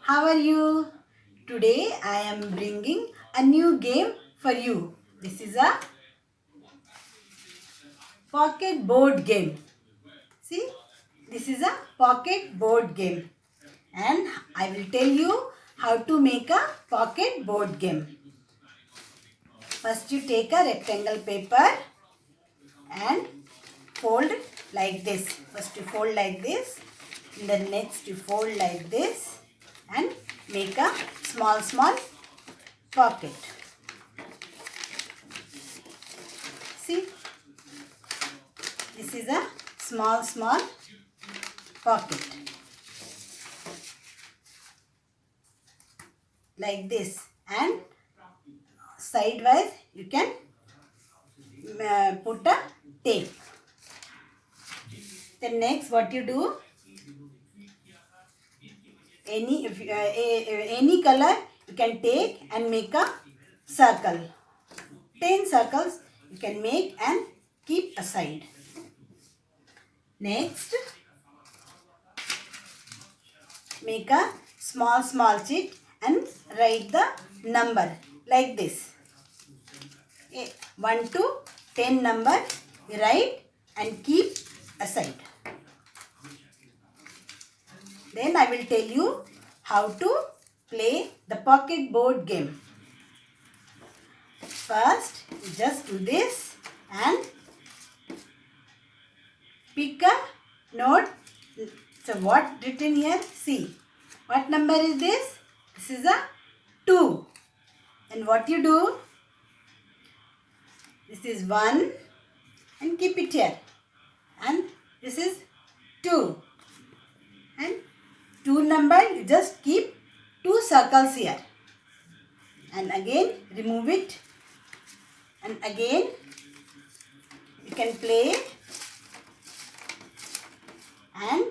how are you? Today I am bringing a new game for you. This is a pocket board game. See, this is a pocket board game. And I will tell you how to make a pocket board game. First you take a rectangle paper and fold like this. First you fold like this. And then next you fold like this. And make a small pocket. See, this is a small pocket. Like this, and sidewise you can put a tape. Then next what you do, any color you can take and make a circle. 10 circles you can make and keep aside. Next, make a small sheet and write the number like this. 1 to 10 number you write and keep aside. Then I will tell you how to play the pocket board game. First, you just do this and pick a note. So what written here? See, what number is this? This is a 2. And what you do? This is 1 and keep it here. And this is 2. And 2 number, you just keep 2 circles here. And again remove it. And again you can play and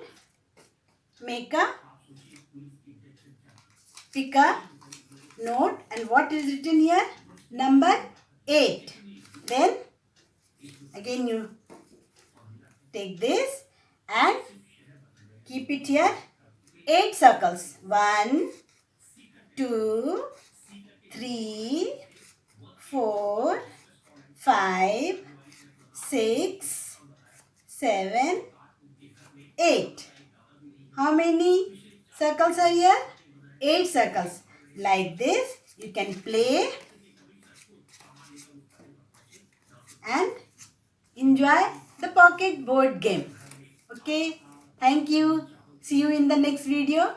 pick a note. And what is written here? Number 8. Then again you take this and keep it here. 8 circles. 1, 2, 3, 4, 5, 6, 7, 8. How many circles are here? 8 circles. Like this you can play and enjoy the pocket board game. Okay, thank you. See you in the next video.